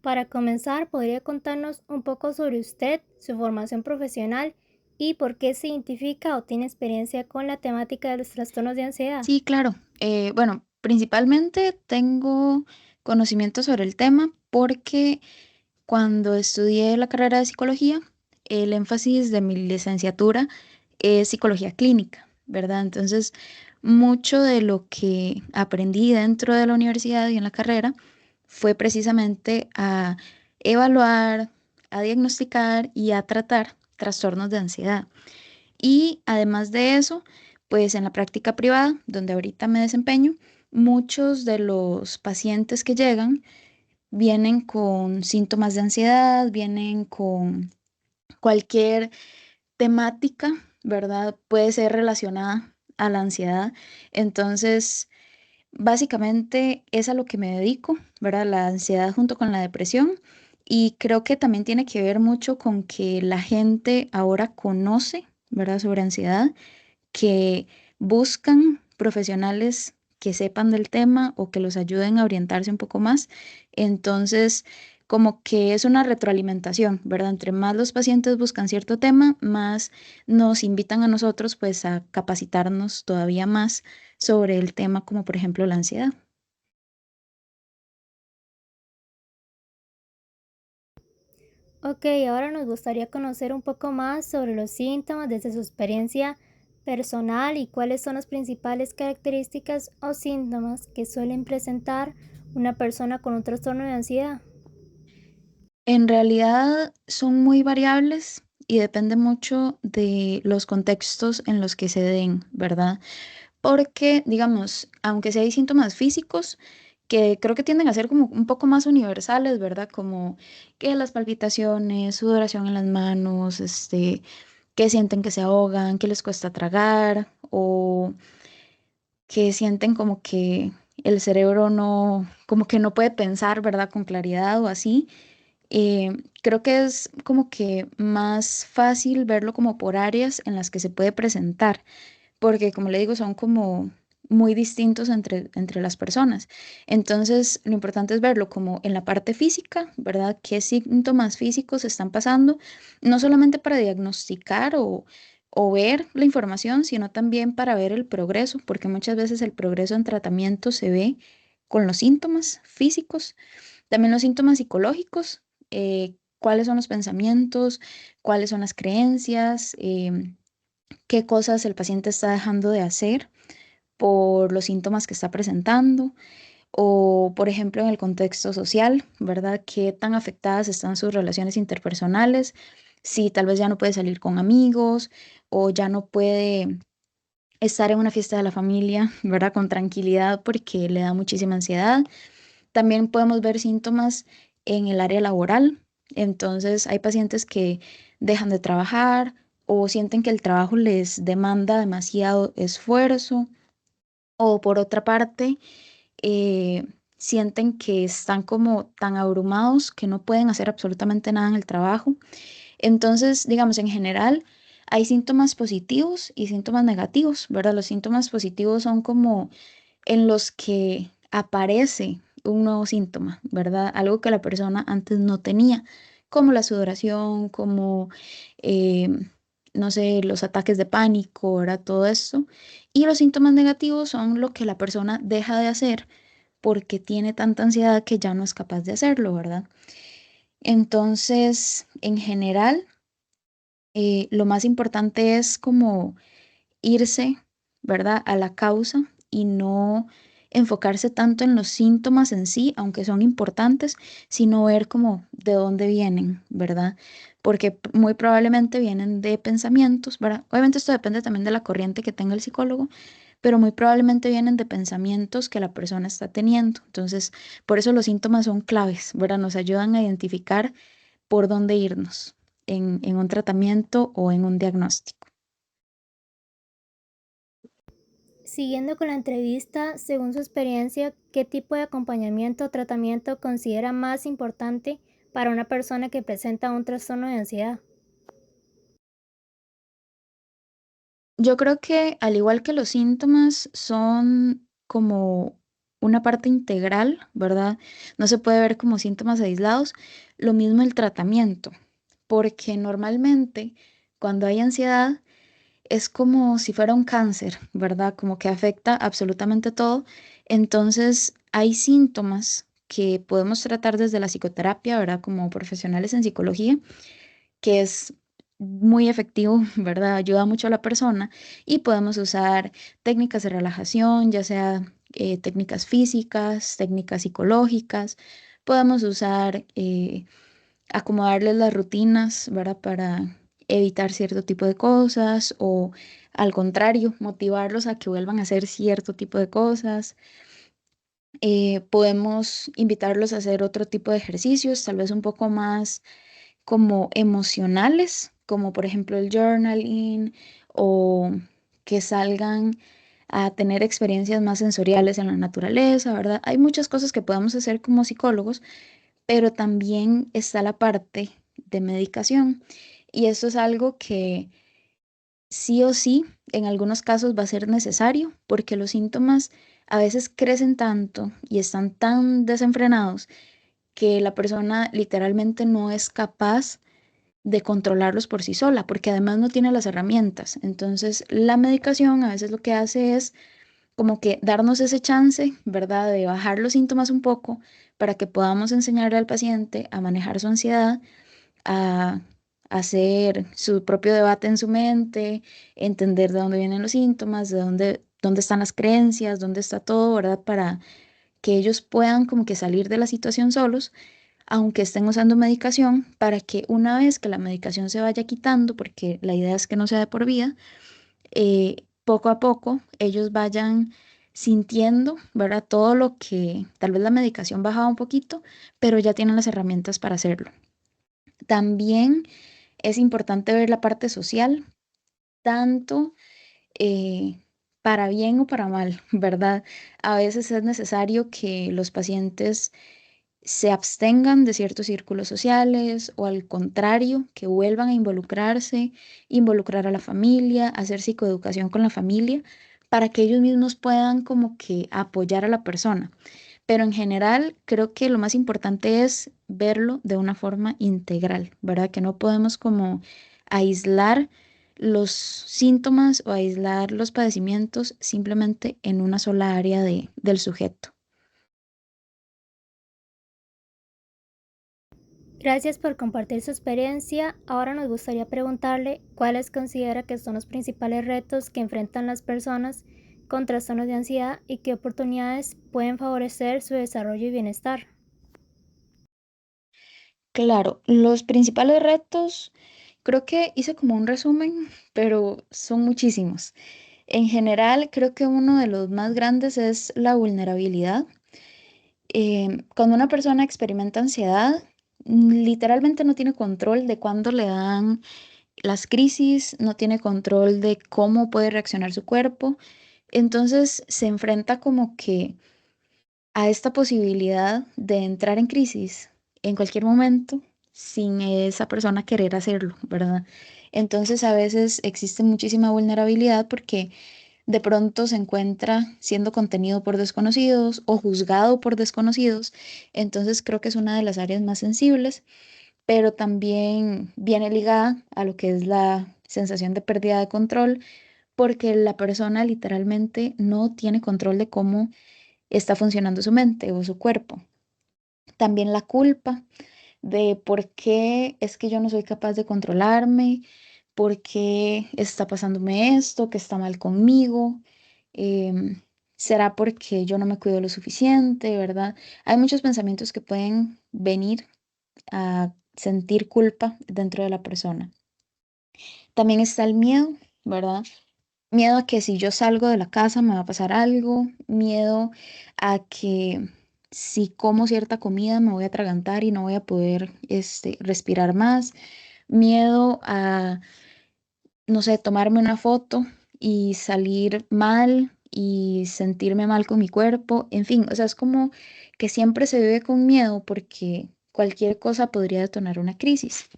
Para comenzar, ¿podría contarnos un poco sobre usted, su formación profesional y por qué se identifica o tiene experiencia con la temática de los trastornos de ansiedad? Sí, claro. Bueno, principalmente tengo conocimiento sobre el tema porque cuando estudié la carrera de psicología, el énfasis de mi licenciatura es psicología clínica, ¿verdad? Entonces, mucho de lo que aprendí dentro de la universidad y en la carrera fue precisamente a evaluar, a diagnosticar y a tratar trastornos de ansiedad. Y además de eso, pues en la práctica privada, donde ahorita me desempeño, muchos de los pacientes que llegan vienen con síntomas de ansiedad, vienen con cualquier temática, ¿verdad? Puede ser relacionada a la ansiedad. Entonces, básicamente es a lo que me dedico, ¿verdad? La ansiedad junto con la depresión. Y creo que también tiene que ver mucho con que la gente ahora conoce, ¿verdad? Sobre ansiedad, que buscan profesionales que sepan del tema o que los ayuden a orientarse un poco más. Entonces, como que es una retroalimentación, ¿verdad? Entre más los pacientes buscan cierto tema, más nos invitan a nosotros pues a capacitarnos todavía más sobre el tema, como por ejemplo la ansiedad. Ok, ahora nos gustaría conocer un poco más sobre los síntomas desde su experiencia personal y cuáles son las principales características o síntomas que suelen presentar una persona con un trastorno de ansiedad. En realidad son muy variables y depende mucho de los contextos en los que se den, ¿verdad? Porque, digamos, aunque sí hay síntomas físicos que creo que tienden a ser como un poco más universales, ¿verdad? Como que las palpitaciones, sudoración en las manos, que sienten que se ahogan, que les cuesta tragar o que sienten como que el cerebro no, como que no puede pensar, ¿verdad? Con claridad o así. Creo que es como que más fácil verlo como por áreas en las que se puede presentar porque como le digo, son como muy distintos entre las personas. Entonces, lo importante es verlo como en la parte física, ¿verdad? ¿Qué síntomas físicos están pasando? No solamente para diagnosticar o ver la información, sino también para ver el progreso, porque muchas veces el progreso en tratamiento se ve con los síntomas físicos, también los síntomas psicológicos, cuáles son los pensamientos, cuáles son las creencias, qué cosas el paciente está dejando de hacer por los síntomas que está presentando o, por ejemplo, en el contexto social, ¿verdad? ¿Qué tan afectadas están sus relaciones interpersonales? Si tal vez ya no puede salir con amigos o ya no puede estar en una fiesta de la familia, ¿verdad? Con tranquilidad porque le da muchísima ansiedad. También podemos ver síntomas en el área laboral. Entonces, hay pacientes que dejan de trabajar o sienten que el trabajo les demanda demasiado esfuerzo o por otra parte, eh, sienten que están como tan abrumados que no pueden hacer absolutamente nada en el trabajo. Entonces, digamos, en general, hay síntomas positivos y síntomas negativos, ¿verdad? Los síntomas positivos son como en los que aparece un nuevo síntoma, ¿verdad? Algo que la persona antes no tenía, como la sudoración, como, eh, no sé, los ataques de pánico, ¿verdad? Todo esto. Y los síntomas negativos son lo que la persona deja de hacer porque tiene tanta ansiedad que ya no es capaz de hacerlo, ¿verdad? Entonces, en general, lo más importante es como irse, ¿verdad?, a la causa y no enfocarse tanto en los síntomas en sí, aunque son importantes, sino ver como de dónde vienen, ¿verdad? Porque muy probablemente vienen de pensamientos, ¿verdad? Obviamente esto depende también de la corriente que tenga el psicólogo, pero muy probablemente vienen de pensamientos que la persona está teniendo. Entonces, por eso los síntomas son claves, ¿verdad? Nos ayudan a identificar por dónde irnos en un tratamiento o en un diagnóstico. Siguiendo con la entrevista, según su experiencia, ¿qué tipo de acompañamiento o tratamiento considera más importante para una persona que presenta un trastorno de ansiedad? Yo creo que al igual que los síntomas son como una parte integral, ¿verdad? No se puede ver como síntomas aislados. Lo mismo el tratamiento, porque normalmente cuando hay ansiedad es como si fuera un cáncer, ¿verdad? Como que afecta absolutamente todo. Entonces, hay síntomas que podemos tratar desde la psicoterapia, ¿verdad? Como profesionales en psicología, que es muy efectivo, ¿verdad? Ayuda mucho a la persona y podemos usar técnicas de relajación, ya sea técnicas físicas, técnicas psicológicas. Podemos usar acomodarles las rutinas, ¿verdad? Para evitar cierto tipo de cosas o al contrario, motivarlos a que vuelvan a hacer cierto tipo de cosas. Podemos invitarlos a hacer otro tipo de ejercicios, tal vez un poco más como emocionales, como por ejemplo el journaling o que salgan a tener experiencias más sensoriales en la naturaleza, ¿verdad? Hay muchas cosas que podemos hacer como psicólogos, pero también está la parte de medicación. Y esto es algo que sí o sí en algunos casos va a ser necesario porque los síntomas a veces crecen tanto y están tan desenfrenados que la persona literalmente no es capaz de controlarlos por sí sola, porque además no tiene las herramientas. Entonces, la medicación a veces lo que hace es como que darnos ese chance, ¿verdad?, de bajar los síntomas un poco para que podamos enseñarle al paciente a manejar su ansiedad, a hacer su propio debate en su mente, entender de dónde vienen los síntomas, dónde están las creencias, dónde está todo, ¿verdad? Para que ellos puedan como que salir de la situación solos, aunque estén usando medicación, para que una vez que la medicación se vaya quitando, porque la idea es que no sea de por vida, poco a poco ellos vayan sintiendo, ¿verdad? Todo lo que tal vez la medicación bajaba un poquito, pero ya tienen las herramientas para hacerlo. También es importante ver la parte social, tanto eh, para bien o para mal, ¿verdad? A veces es necesario que los pacientes se abstengan de ciertos círculos sociales o al contrario, que vuelvan a involucrarse, involucrar a la familia, hacer psicoeducación con la familia, para que ellos mismos puedan como que apoyar a la persona. Pero en general creo que lo más importante es verlo de una forma integral, ¿verdad? Que no podemos como aislar los síntomas o aislar los padecimientos simplemente en una sola área del sujeto. Gracias por compartir su experiencia. Ahora nos gustaría preguntarle cuáles considera que son los principales retos que enfrentan las personas con trastornos de ansiedad y qué oportunidades pueden favorecer su desarrollo y bienestar. Claro, los principales retos, creo que hice como un resumen, pero son muchísimos. En general, creo que uno de los más grandes es la vulnerabilidad. Cuando una persona experimenta ansiedad, literalmente no tiene control de cuándo le dan las crisis, no tiene control de cómo puede reaccionar su cuerpo. Entonces se enfrenta como que a esta posibilidad de entrar en crisis en cualquier momento sin esa persona querer hacerlo, ¿verdad? Entonces a veces existe muchísima vulnerabilidad porque de pronto se encuentra siendo contenido por desconocidos o juzgado por desconocidos. Entonces creo que es una de las áreas más sensibles, pero también viene ligada a lo que es la sensación de pérdida de control, porque la persona literalmente no tiene control de cómo está funcionando su mente o su cuerpo. También la culpa de por qué es que yo no soy capaz de controlarme, por qué está pasándome esto, qué está mal conmigo, em, será porque yo no me cuido lo suficiente, ¿verdad? Hay muchos pensamientos que pueden venir a sentir culpa dentro de la persona. También está el miedo, ¿verdad? Miedo a que si yo salgo de la casa me va a pasar algo, miedo a que si como cierta comida me voy a atragantar y no voy a poder respirar más, miedo a, no sé, tomarme una foto y salir mal y sentirme mal con mi cuerpo, en fin, o sea, es como que siempre se vive con miedo porque cualquier cosa podría detonar una crisis.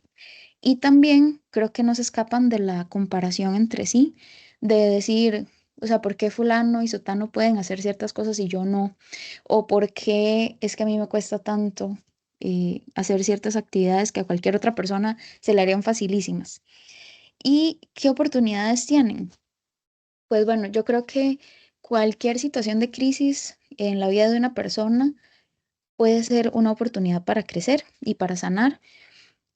Y también creo que no se escapan de la comparación entre sí, de decir, O sea, ¿por qué fulano y sutano pueden hacer ciertas cosas y yo no? ¿O por qué es que a mí me cuesta tanto hacer ciertas actividades que a cualquier otra persona se le harían facilísimas? ¿Y qué oportunidades tienen? Pues bueno, yo creo que cualquier situación de crisis en la vida de una persona puede ser una oportunidad para crecer y para sanar.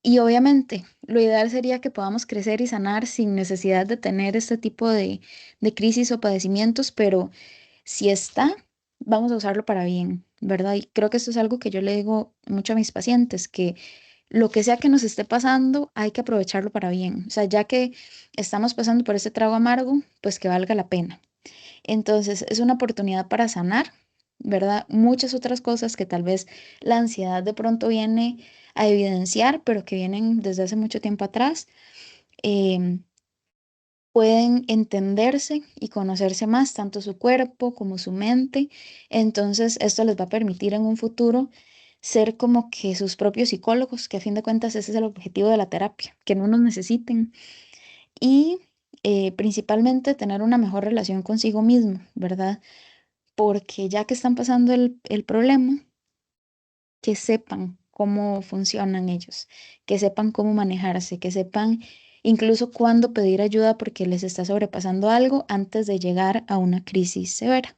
Y obviamente, lo ideal sería que podamos crecer y sanar sin necesidad de tener este tipo de crisis o padecimientos, pero si está, vamos a usarlo para bien, ¿verdad? Y creo que esto es algo que yo le digo mucho a mis pacientes, que lo que sea que nos esté pasando, hay que aprovecharlo para bien. O sea, ya que estamos pasando por este trago amargo, pues que valga la pena. Entonces, es una oportunidad para sanar, ¿verdad? Muchas otras cosas que tal vez la ansiedad de pronto viene a evidenciar, pero que vienen desde hace mucho tiempo atrás, em, pueden entenderse y conocerse más, tanto su cuerpo como su mente. Entonces, esto les va a permitir en un futuro ser como que sus propios psicólogos, que a fin de cuentas ese es el objetivo de la terapia, que no nos necesiten y principalmente tener una mejor relación consigo mismo, ¿verdad? Porque ya que están pasando el problema, que sepan cómo funcionan ellos, que sepan cómo manejarse, que sepan incluso cuándo pedir ayuda porque les está sobrepasando algo antes de llegar a una crisis severa.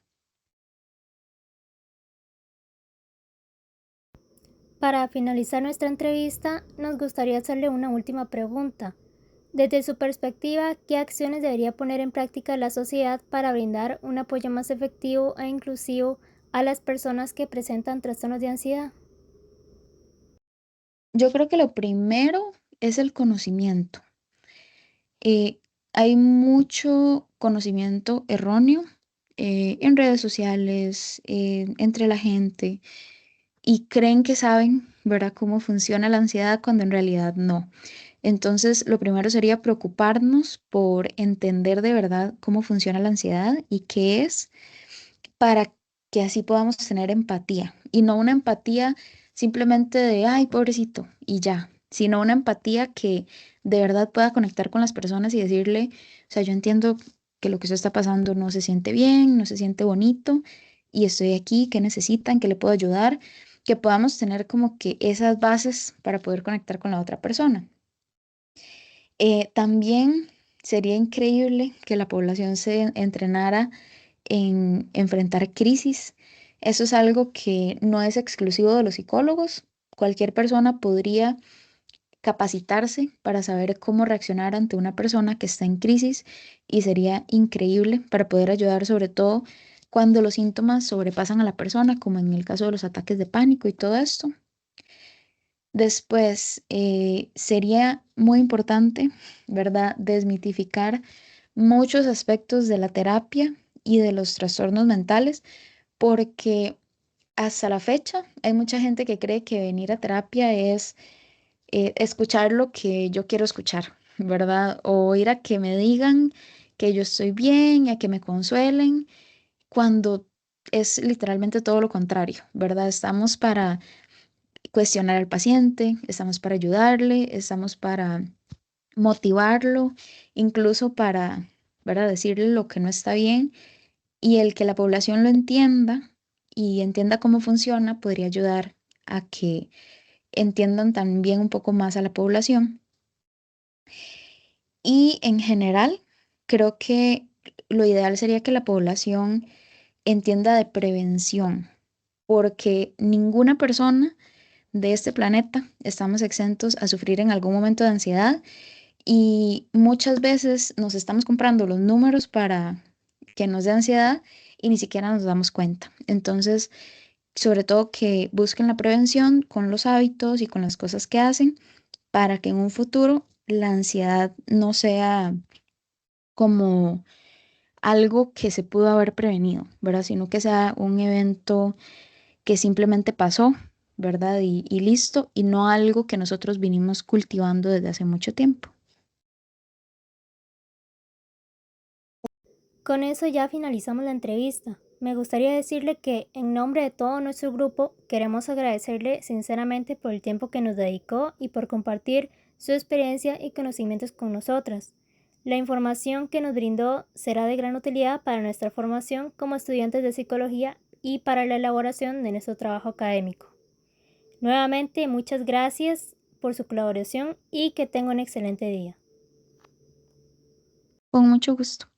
Para finalizar nuestra entrevista, nos gustaría hacerle una última pregunta. Desde su perspectiva, ¿qué acciones debería poner en práctica la sociedad para brindar un apoyo más efectivo e inclusivo a las personas que presentan trastornos de ansiedad? Yo creo que lo primero es el conocimiento. Eh, Hay mucho conocimiento erróneo en redes sociales, entre la gente, y creen que saben, ¿verdad?, cómo funciona la ansiedad cuando en realidad no. Entonces, lo primero sería preocuparnos por entender de verdad cómo funciona la ansiedad y qué es, para que así podamos tener empatía. Y no una empatía simplemente de, ay, pobrecito, y ya, sino una empatía que de verdad pueda conectar con las personas y decirle, o sea, yo entiendo que lo que usted está pasando no se siente bien, no se siente bonito, y estoy aquí, ¿qué necesitan? ¿Qué le puedo ayudar? Que podamos tener como que esas bases para poder conectar con la otra persona. También sería increíble que la población se entrenara en enfrentar crisis. Eso es algo que no es exclusivo de los psicólogos. Cualquier persona podría capacitarse para saber cómo reaccionar ante una persona que está en crisis y sería increíble para poder ayudar sobre todo cuando los síntomas sobrepasan a la persona, como en el caso de los ataques de pánico y todo esto. Después, sería muy importante, ¿verdad?, desmitificar muchos aspectos de la terapia y de los trastornos mentales, porque hasta la fecha hay mucha gente que cree que venir a terapia es escuchar lo que yo quiero escuchar, ¿verdad? O ir a que me digan que yo estoy bien, a que me consuelen, cuando es literalmente todo lo contrario, ¿verdad? Estamos para cuestionar al paciente, estamos para ayudarle, estamos para motivarlo, incluso para, ¿verdad?, decirle lo que no está bien, y el que la población lo entienda y entienda cómo funciona podría ayudar a que entiendan también un poco más a la población. Y en general, creo que lo ideal sería que la población entienda de prevención, porque ninguna persona de este planeta estamos exentos a sufrir en algún momento de ansiedad, y muchas veces nos estamos comprando los números para que nos dé ansiedad y ni siquiera nos damos cuenta. Entonces, sobre todo que busquen la prevención con los hábitos y con las cosas que hacen para que en un futuro la ansiedad no sea como algo que se pudo haber prevenido, ¿verdad? Sino que sea un evento que simplemente pasó, ¿verdad? Y listo, y no algo que nosotros vinimos cultivando desde hace mucho tiempo. Con eso ya finalizamos la entrevista. Me gustaría decirle que en nombre de todo nuestro grupo queremos agradecerle sinceramente por el tiempo que nos dedicó y por compartir su experiencia y conocimientos con nosotras. La información que nos brindó será de gran utilidad para nuestra formación como estudiantes de psicología y para la elaboración de nuestro trabajo académico. Nuevamente, muchas gracias por su colaboración y que tenga un excelente día. Con mucho gusto.